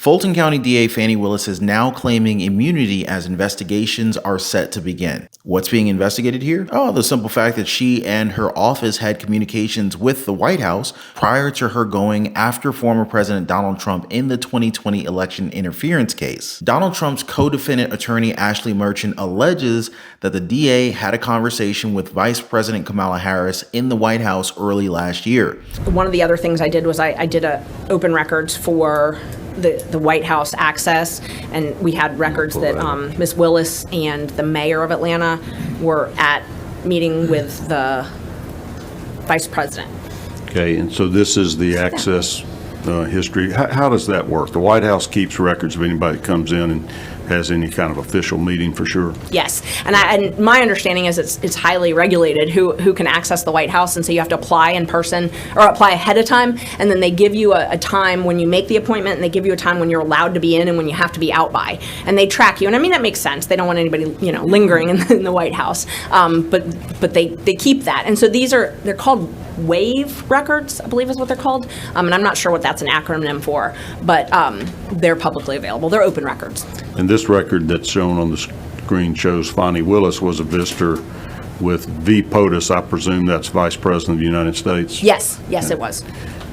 Fulton County DA Fani Willis is now claiming immunity as investigations are set to begin. What's being investigated here? Oh, the simple fact that she and her office had communications with the White House prior to her going after former President Donald Trump in the 2020 election interference case. Donald Trump's co-defendant attorney Ashley Merchant alleges that the DA had a conversation with Vice President Kamala Harris in the White House early last year. One of the other things I did was I did open records for the White House access, and we had records that Ms. Willis and the mayor of Atlanta were at meeting with the vice president. Okay, and so this is the access history. How does that work? The White House keeps records of anybody that comes in and has any kind of official meeting, for sure? Yes, and my understanding is it's highly regulated who can access the White House, and so you have to apply in person or apply ahead of time, and then they give you a time when you make the appointment, and they give you a time when you're allowed to be in and when you have to be out by, and they track you. And I mean, that makes sense. They don't want anybody lingering in the White House, but they keep that. And so they're called WAVE records, I believe is what they're called, and I'm not sure what that's an acronym for, but they're publicly available. They're open records. And this record that's shown on the screen shows Fani Willis was a visitor with V. POTUS. I presume that's Vice President of the United States? Yes, it was.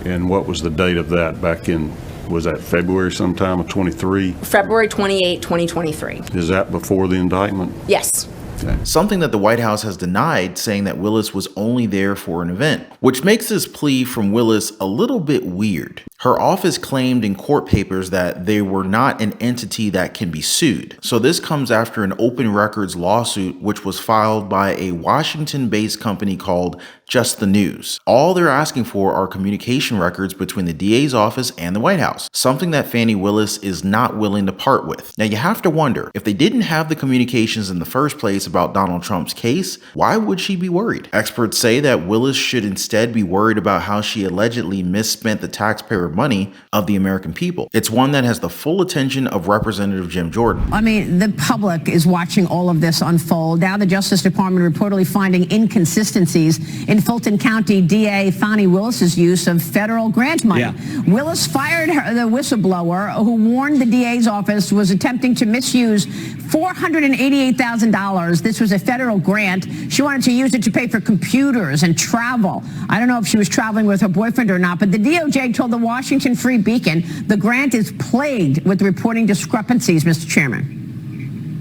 And what was the date of that back in, was that February sometime of 23? February 28, 2023. Is that before the indictment? Yes. Okay. Something that the White House has denied, saying that Willis was only there for an event, which makes this plea from Willis a little bit weird. Her office claimed in court papers that they were not an entity that can be sued. So this comes after an open records lawsuit which was filed by a Washington-based company called Just the News. All they're asking for are communication records between the DA's office and the White House, something that Fani Willis is not willing to part with. Now you have to wonder, if they didn't have the communications in the first place about Donald Trump's case, why would she be worried? Experts say that Willis should instead be worried about how she allegedly misspent the taxpayer money of the American people. It's one that has the full attention of Representative Jim Jordan. I mean, the public is watching all of this unfold. Now the Justice Department reportedly finding inconsistencies in Fulton County DA Fani Willis's use of federal grant money. Yeah. Willis fired the whistleblower who warned the DA's office was attempting to misuse $488,000. This was a federal grant. She wanted to use it to pay for computers and travel. I don't know if she was traveling with her boyfriend or not, but the DOJ told the Washington Free Beacon the grant is plagued with reporting discrepancies, Mr. Chairman.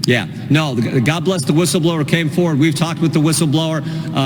Yeah, no, God bless the whistleblower came forward. We've talked with the whistleblower.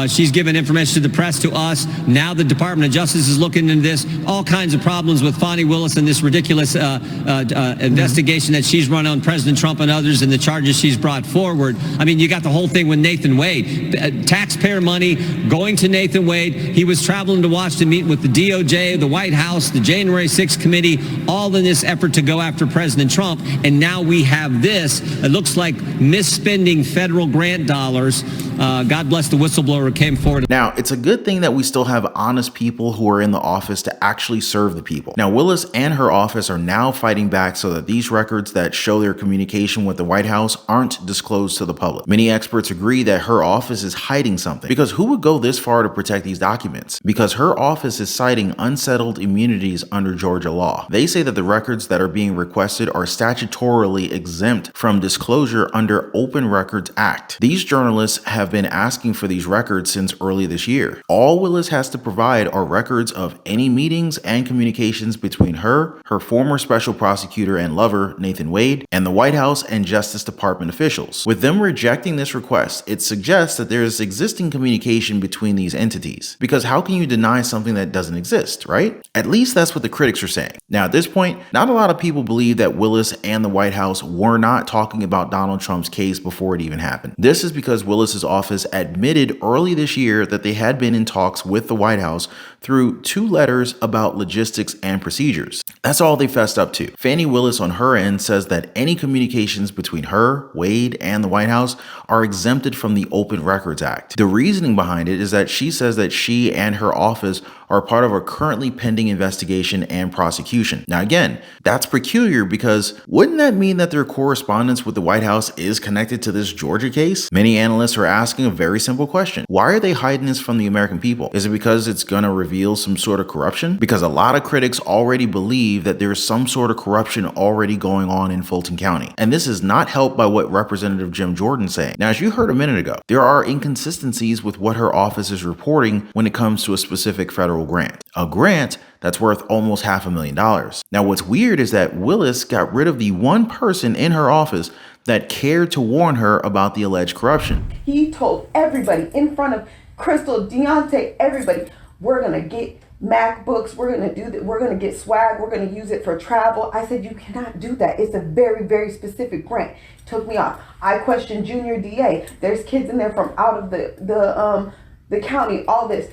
She's given information to the press, to us. Now the Department of Justice is looking into this. All kinds of problems with Fani Willis and this ridiculous investigation that she's run on President Trump and others and the charges she's brought forward. I mean, you got the whole thing with Nathan Wade. Taxpayer money going to Nathan Wade. He was traveling to Washington, meeting with the DOJ, the White House, the January 6th committee, all in this effort to go after President Trump. And now we have this. It looks like misspending federal grant dollars. God bless the whistleblower who came forward. Now, it's a good thing that we still have honest people who are in the office to actually serve the people. Now, Willis and her office are now fighting back so that these records that show their communication with the White House aren't disclosed to the public. Many experts agree that her office is hiding something, because who would go this far to protect these documents? Because her office is citing unsettled immunities under Georgia law. They say that the records that are being requested are statutorily exempt from disclosure under Open Records Act. These journalists have been asking for these records since early this year. All Willis has to provide are records of any meetings and communications between her former special prosecutor and lover, Nathan Wade, and the White House and Justice Department officials. With them rejecting this request, it suggests that there is existing communication between these entities. Because how can you deny something that doesn't exist, right? At least that's what the critics are saying. Now, at this point, not a lot of people believe that Willis and the White House were not talking about Donald Trump's case before it even happened. This is because Willis's office admitted early this year that they had been in talks with the White House through 2 letters about logistics and procedures. That's all they fessed up to. Fani Willis on her end says that any communications between her, Wade, and the White House are exempted from the Open Records Act. The reasoning behind it is that she says that she and her office are are part of a currently pending investigation and prosecution. Now again, that's peculiar because wouldn't that mean that their correspondence with the White House is connected to this Georgia case? Many analysts are asking a very simple question. Why are they hiding this from the American people? Is it because it's gonna reveal some sort of corruption? Because a lot of critics already believe that there's some sort of corruption already going on in Fulton County. And this is not helped by what Representative Jim Jordan saying. Now, as you heard a minute ago, there are inconsistencies with what her office is reporting when it comes to a specific federal grant. A grant that's worth almost $500,000. Now, what's weird is that Willis got rid of the one person in her office that cared to warn her about the alleged corruption. He told everybody in front of Crystal, Deontay, everybody, we're gonna get MacBooks, we're gonna do that, we're gonna get swag, we're gonna use it for travel. I said, you cannot do that. It's a very, very specific grant. Took me off. I questioned Junior DA. There's kids in there from out of the county, all this.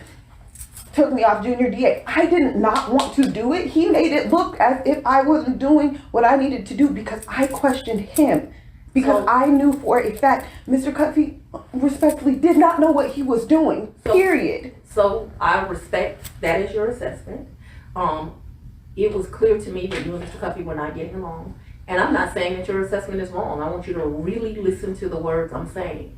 Took me off Junior DA. I did not want to do it. He made it look as if I wasn't doing what I needed to do because I questioned him. Because I knew for a fact Mr. Cuffey respectfully did not know what he was doing, period. So I respect that is your assessment. It was clear to me that you and Mr. Cuffey were not getting along. And I'm not saying that your assessment is wrong. I want you to really listen to the words I'm saying.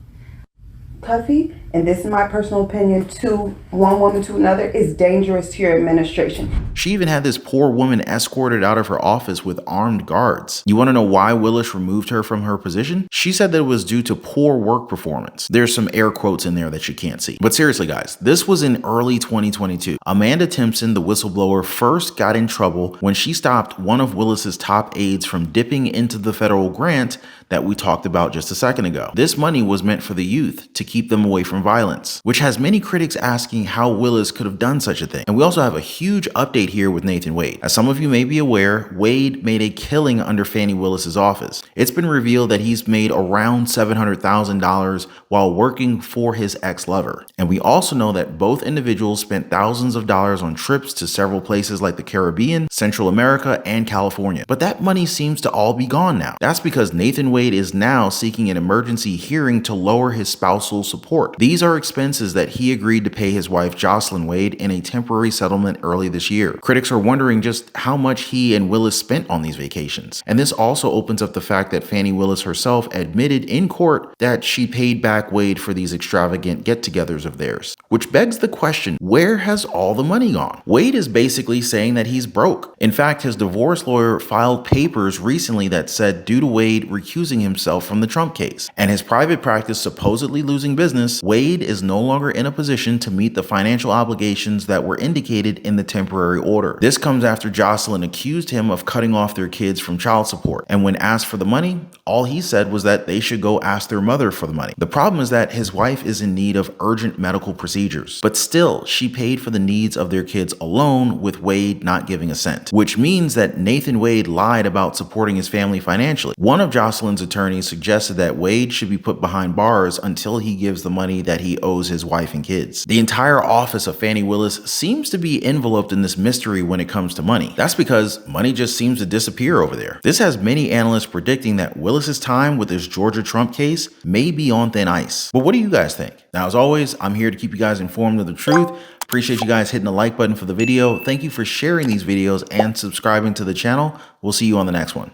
Cuffey, and this is my personal opinion, to one woman to another, is dangerous to your administration. She even had this poor woman escorted out of her office with armed guards. You want to know why Willis removed her from her position? She said that it was due to poor work performance. There's some air quotes in there that you can't see. But seriously, guys, this was in early 2022. Amanda Timpson, the whistleblower, first got in trouble when she stopped one of Willis's top aides from dipping into the federal grant that we talked about just a second ago. This money was meant for the youth to keep them away from violence, which has many critics asking how Willis could have done such a thing. And we also have a huge update here with Nathan Wade. As some of you may be aware, Wade made a killing under Fani Willis's office. It's been revealed that he's made around $700,000 while working for his ex-lover. And we also know that both individuals spent thousands of dollars on trips to several places like the Caribbean, Central America, and California. But that money seems to all be gone now. That's because Nathan Wade is now seeking an emergency hearing to lower his spousal support. These are expenses that he agreed to pay his wife Jocelyn Wade in a temporary settlement early this year. Critics are wondering just how much he and Willis spent on these vacations. And this also opens up the fact that Fani Willis herself admitted in court that she paid back Wade for these extravagant get-togethers of theirs. Which begs the question, where has all the money gone? Wade is basically saying that he's broke. In fact, his divorce lawyer filed papers recently that said due to Wade recusing himself from the Trump case and his private practice supposedly losing business, Wade is no longer in a position to meet the financial obligations that were indicated in the temporary order. This comes after Jocelyn accused him of cutting off their kids from child support. And when asked for the money, all he said was that they should go ask their mother for the money. The problem is that his wife is in need of urgent medical procedures, but still she paid for the needs of their kids alone with Wade not giving a cent, which means that Nathan Wade lied about supporting his family financially. One of Jocelyn's attorneys suggested that Wade should be put behind bars until he gives the money that he owes his wife and kids. The entire office of Fani Willis seems to be enveloped in this mystery when it comes to money. That's because money just seems to disappear over there. This has many analysts predicting that Willis's time with this Georgia Trump case may be on thin ice. But what do you guys think? Now, as always, I'm here to keep you guys informed of the truth. Appreciate you guys hitting the like button for the video. Thank you for sharing these videos and subscribing to the channel. We'll see you on the next one.